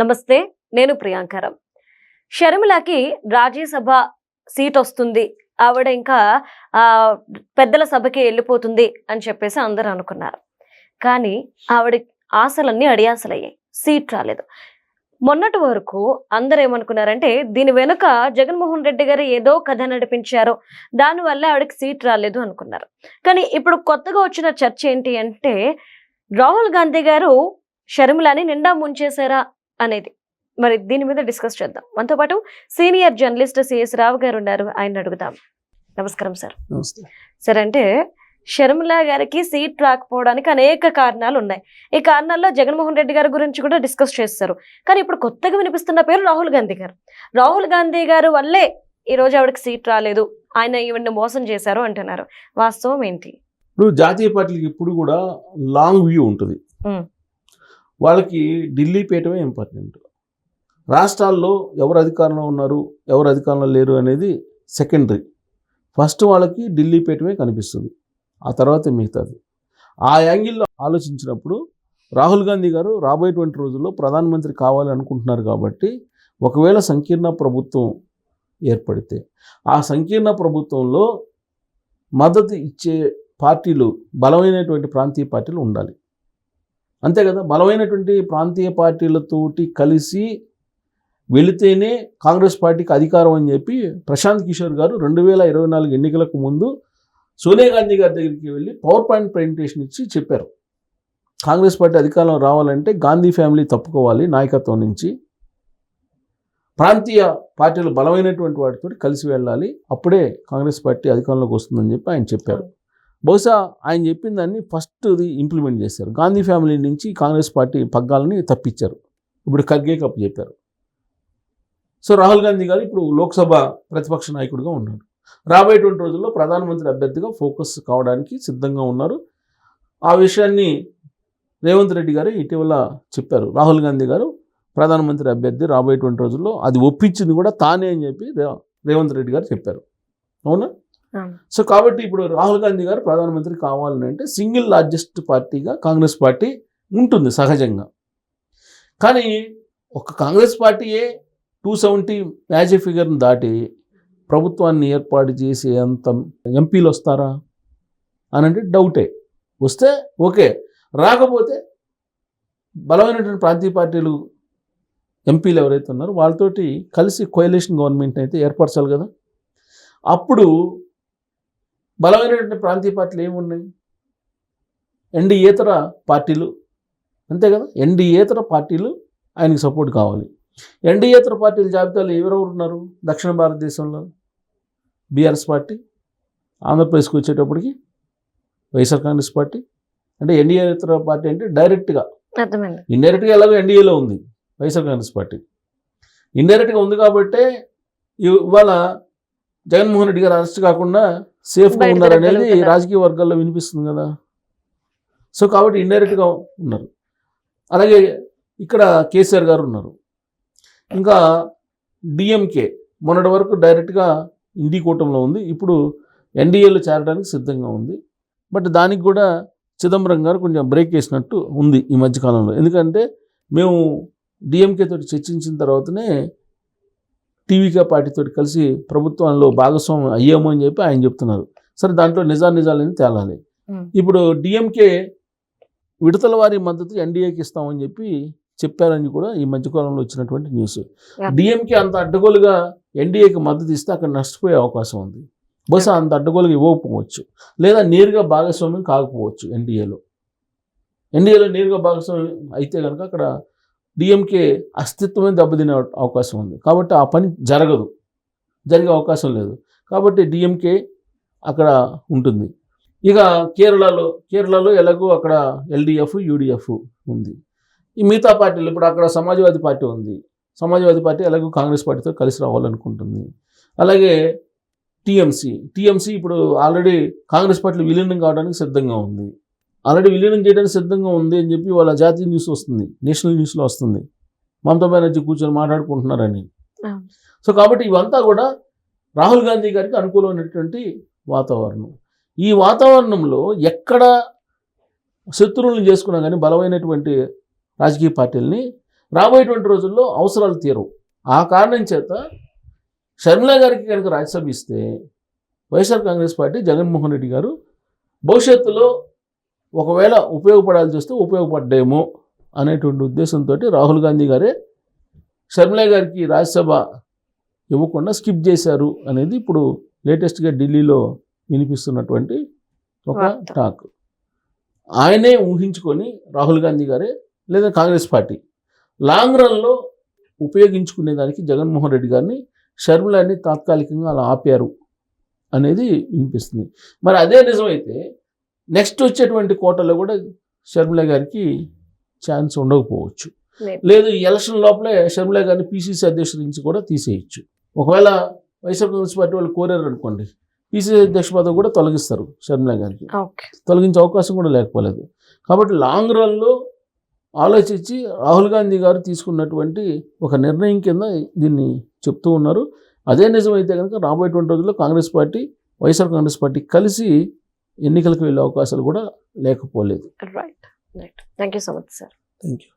నమస్తే, నేను ప్రియాంకరం. షర్మిలకి రాజ్యసభ సీట్ వస్తుంది, ఆవిడ ఇంకా పెద్దల సభకి వెళ్ళిపోతుంది అని చెప్పేసి అందరూ అనుకున్నారు. కానీ ఆవిడ ఆశలన్నీ అడియాసలయ్యాయి, సీట్ రాలేదు. మొన్నటి వరకు అందరూ ఏమనుకున్నారంటే దీని వెనుక జగన్మోహన్ రెడ్డి గారు ఏదో కథ నడిపించారు, దానివల్ల ఆవిడకి సీట్ రాలేదు అనుకున్నారు. కానీ ఇప్పుడు కొత్తగా వచ్చిన చర్చ ఏంటి అంటే రాహుల్ గాంధీ గారు షర్మిలని నిండా ముంచేశారా అనేది. మరి దీని మీద డిస్కస్ చేద్దాం. మనతో పాటు సీనియర్ జర్నలిస్ట్ సిఎస్ రావు గారు ఉన్నారు, ఆయన అడుగుదాం. నమస్కారం సార్. సార్, అంటే షర్మిల గారికి సీట్ రాకపోవడానికి అనేక కారణాలు ఉన్నాయి. ఈ కారణాల్లో జగన్మోహన్ రెడ్డి గారి గురించి కూడా డిస్కస్ చేస్తారు. కానీ ఇప్పుడు కొత్తగా వినిపిస్తున్న పేరు రాహుల్ గాంధీ గారు. రాహుల్ గాంధీ గారు వల్లే ఈ రోజు ఆవిడకి సీట్ రాలేదు, ఆయన ఈవిడ్ని మోసం చేశారు అంటున్నారు. వాస్తవం ఏంటి? ఇప్పుడు జాతీయ పార్టీలకు ఇప్పుడు కూడా లాంగ్ వ్యూ ఉంటుంది. వాళ్ళకి ఢిల్లీ పీఠమే ఇంపార్టెంట్. రాష్ట్రాల్లో ఎవరు అధికారంలో ఉన్నారు, ఎవరు అధికారంలో లేరు అనేది సెకండరీ. ఫస్ట్ వాళ్ళకి ఢిల్లీ పీఠమే కనిపిస్తుంది, ఆ తర్వాత మిగతాది. ఆ యాంగిల్లో ఆలోచించినప్పుడు రాహుల్ గాంధీ గారు రాబోయేటువంటి రోజుల్లో ప్రధానమంత్రి కావాలనుకుంటున్నారు. కాబట్టి ఒకవేళ సంకీర్ణ ప్రభుత్వం ఏర్పడితే ఆ సంకీర్ణ ప్రభుత్వంలో మద్దతు ఇచ్చే పార్టీలు, బలమైనటువంటి ప్రాంతీయ పార్టీలు ఉండాలి. అంతే కదా, బలమైనటువంటి ప్రాంతీయ పార్టీలతోటి కలిసి వెళితేనే కాంగ్రెస్ పార్టీకి అధికారం అని చెప్పి ప్రశాంత్ కిషోర్ గారు 2024 ఎన్నికలకు ముందు సోనియా గాంధీ గారి దగ్గరికి వెళ్ళి పవర్ పాయింట్ ప్రజెంటేషన్ ఇచ్చి చెప్పారు. కాంగ్రెస్ పార్టీ అధికారంలో రావాలంటే గాంధీ ఫ్యామిలీ తప్పుకోవాలి నాయకత్వం నుంచి, ప్రాంతీయ పార్టీలు బలమైనటువంటి వాటితో కలిసి వెళ్ళాలి, అప్పుడే కాంగ్రెస్ పార్టీ అధికారంలోకి వస్తుందని చెప్పి ఆయన చెప్పారు. బహుశా ఆయన చెప్పిన దాన్ని ఫస్ట్ది ఇంప్లిమెంట్ చేశారు. గాంధీ ఫ్యామిలీ నుంచి కాంగ్రెస్ పార్టీ పగ్గాలని తప్పించారు. ఇప్పుడు ఖర్గే కప్పు చెప్పారు. సో రాహుల్ గాంధీ గారు ఇప్పుడు లోక్సభ ప్రతిపక్ష నాయకుడిగా ఉన్నారు. రాబోయేటువంటి రోజుల్లో ప్రధానమంత్రి అభ్యర్థిగా ఫోకస్ కావడానికి సిద్ధంగా ఉన్నారు. ఆ విషయాన్ని రేవంత్ రెడ్డి గారు ఇటీవల చెప్పారు. రాహుల్ గాంధీ గారు ప్రధానమంత్రి అభ్యర్థి రాబోయేటువంటి రోజుల్లో, అది ఒప్పించింది కూడా తానే అని చెప్పి రేవంత్ రెడ్డి గారు చెప్పారు. అవునా? సో కాబట్టి ఇప్పుడు రాహుల్ గాంధీ గారు ప్రధానమంత్రి కావాలని అంటే సింగిల్ లార్జెస్ట్ పార్టీగా కాంగ్రెస్ పార్టీ ఉంటుంది సహజంగా. కానీ ఒక కాంగ్రెస్ పార్టీయే 270 మ్యాజిక్ ఫిగర్ని దాటి ప్రభుత్వాన్ని ఏర్పాటు చేసే అంత ఎంపీలు వస్తారా అని అంటే డౌటే. వస్తే ఓకే, రాకపోతే బలమైనటువంటి ప్రాంతీయ పార్టీలు ఎంపీలు ఎవరైతే ఉన్నారో వాళ్ళతోటి కలిసి కోయలేషన్ గవర్నమెంట్ అయితే ఏర్పరచాలి కదా. అప్పుడు బలమైనటువంటి ప్రాంతీయ పార్టీలు ఏమున్నాయి? ఎన్డీఏతర పార్టీలు, అంతే కదా. ఎన్డీఏతర పార్టీలు ఆయనకి సపోర్ట్ కావాలి. ఎన్డీఏతర పార్టీల జాబితాలో ఎవరెవరు ఉన్నారు? దక్షిణ భారతదేశంలో బీఆర్ఎస్ పార్టీ, ఆంధ్రప్రదేశ్కి వచ్చేటప్పటికి వైఎస్ఆర్ కాంగ్రెస్ పార్టీ. అంటే ఎన్డీఏతర పార్టీ అంటే డైరెక్ట్గా, ఇండైరెక్ట్గా ఎలాగో ఎన్డీఏలో ఉంది వైఎస్ఆర్ కాంగ్రెస్ పార్టీ. ఇండైరెక్ట్గా ఉంది కాబట్టే ఇవాళ జగన్మోహన్ రెడ్డి గారు అరెస్ట్ కాకుండా సేఫ్గా ఉన్నారనేది రాజకీయ వర్గాల్లో వినిపిస్తుంది కదా. సో కాబట్టి ఇండైరెక్ట్గా ఉన్నారు. అలాగే ఇక్కడ కేసీఆర్ గారు ఉన్నారు. ఇంకా డిఎంకే మొన్నటి వరకు డైరెక్ట్గా ఇండి కూటమిలో ఉంది, ఇప్పుడు ఎన్డీఏలో చేరడానికి సిద్ధంగా ఉంది. బట్ దానికి కూడా చిదంబరం గారు కొంచెం బ్రేక్ వేసినట్టు ఉంది ఈ మధ్యకాలంలో. ఎందుకంటే మేము డిఎంకే తోటి చర్చించిన తర్వాతనే టీవీకే పార్టీతో కలిసి ప్రభుత్వంలో భాగస్వామ్యం అయ్యాము అని చెప్పి ఆయన చెప్తున్నారు. సరే, దాంట్లో నిజాలని తేలాలి. ఇప్పుడు డిఎంకే విడతల వారి మద్దతు ఎన్డీఏకి ఇస్తామని చెప్పి చెప్పారని కూడా ఈ మధ్యకాలంలో వచ్చినటువంటి న్యూస్. డిఎంకే అంత అడ్డగోలుగా ఎన్డీఏకి మద్దతు ఇస్తే అక్కడ నష్టపోయే అవకాశం ఉంది. బహుశా అంత అడ్డగోలుగా ఇవ్వకపోవచ్చు, లేదా నేరుగా భాగస్వామ్యం కాకపోవచ్చు. ఎన్డీఏలో నేరుగా భాగస్వామ్యం అయితే కనుక అక్కడ డిఎంకే అస్తిత్వమే దెబ్బతినే అవకాశం ఉంది. కాబట్టి ఆ పని జరిగే అవకాశం లేదు. కాబట్టి డిఎంకే అక్కడ ఉంటుంది. ఇక కేరళలో ఎలాగో అక్కడ ఎల్డీఎఫ్, యూడీఎఫ్ ఉంది. ఈ మిగతా పార్టీలు, ఇప్పుడు అక్కడ సమాజ్వాదీ పార్టీ ఉంది. సమాజ్వాదీ పార్టీ ఎలాగో కాంగ్రెస్ పార్టీతో కలిసి రావాలనుకుంటుంది. అలాగే టీఎంసీ ఇప్పుడు ఆల్రెడీ కాంగ్రెస్ పార్టీలో విలీనం కావడానికి సిద్ధంగా ఉంది. ఆల్రెడీ విలీనం చేయడానికి సిద్ధంగా ఉంది అని చెప్పి వాళ్ళ జాతీయ న్యూస్ వస్తుంది, నేషనల్ న్యూస్లో వస్తుంది. మమతా బెనర్జీ కూర్చొని మాట్లాడుకుంటున్నారని. సో కాబట్టి ఇవంతా కూడా రాహుల్ గాంధీ గారికి అనుకూలమైనటువంటి వాతావరణం. ఈ వాతావరణంలో ఎక్కడ శత్రువులను చేసుకున్నా కానీ బలమైనటువంటి రాజకీయ పార్టీలని రాబోయేటువంటి రోజుల్లో అవసరాలు తీరవు. ఆ కారణం చేత షర్మిల గారికి కనుక రాజ్యసభ ఇస్తే వైఎస్ఆర్ కాంగ్రెస్ పార్టీ జగన్మోహన్ రెడ్డి గారు భవిష్యత్తులో ఒకవేళ ఉపయోగపడాల్సి వస్తే ఉపయోగపడ్డేమో అనేటువంటి ఉద్దేశంతో రాహుల్ గాంధీ గారే షర్మిల గారికి రాజ్యసభ ఇవ్వకుండా స్కిప్ చేశారు అనేది ఇప్పుడు లేటెస్ట్గా ఢిల్లీలో వినిపిస్తున్నటువంటి ఒక వార్త. టాక్. ఆయనే ఊహించుకొని రాహుల్ గాంధీ గారే లేదా కాంగ్రెస్ పార్టీ లాంగ్ రన్లో ఉపయోగించుకునేదానికి జగన్మోహన్ రెడ్డి గారిని షర్మిలని తాత్కాలికంగా అలా ఆపారు అనేది వినిపిస్తుంది. మరి అదే నిజమైతే నెక్స్ట్ వచ్చేటువంటి కోటలో కూడా షర్మిల గారికి ఛాన్స్ ఉండకపోవచ్చు. లేదు, ఈ ఎలక్షన్ లోపలే షర్మిల గారిని పిసిసి అధ్యక్షుడి నుంచి కూడా తీసేయచ్చు. ఒకవేళ వైఎస్ఆర్ కాంగ్రెస్ పార్టీ వాళ్ళు కోరారు అనుకోండి, పిసిసి అధ్యక్ష పదవి కూడా తొలగిస్తారు షర్మిల గారికి. ఓకే. తొలగించే అవకాశం కూడా లేకపోలేదు. కాబట్టి లాంగ్ రన్లో ఆలోచించి రాహుల్ గాంధీ గారు తీసుకున్నటువంటి ఒక నిర్ణయం కింద దీన్ని చెప్తూ ఉన్నారు. అదే నిజమైతే కనుక రాబోయేటువంటి రోజుల్లో కాంగ్రెస్ పార్టీ వైఎస్ఆర్ కాంగ్రెస్ పార్టీ కలిసి ఎన్నికలకు వెళ్ళే అవకాశాలు కూడా లేకపోలేదు. Right. Thank you so much sir. Thank you.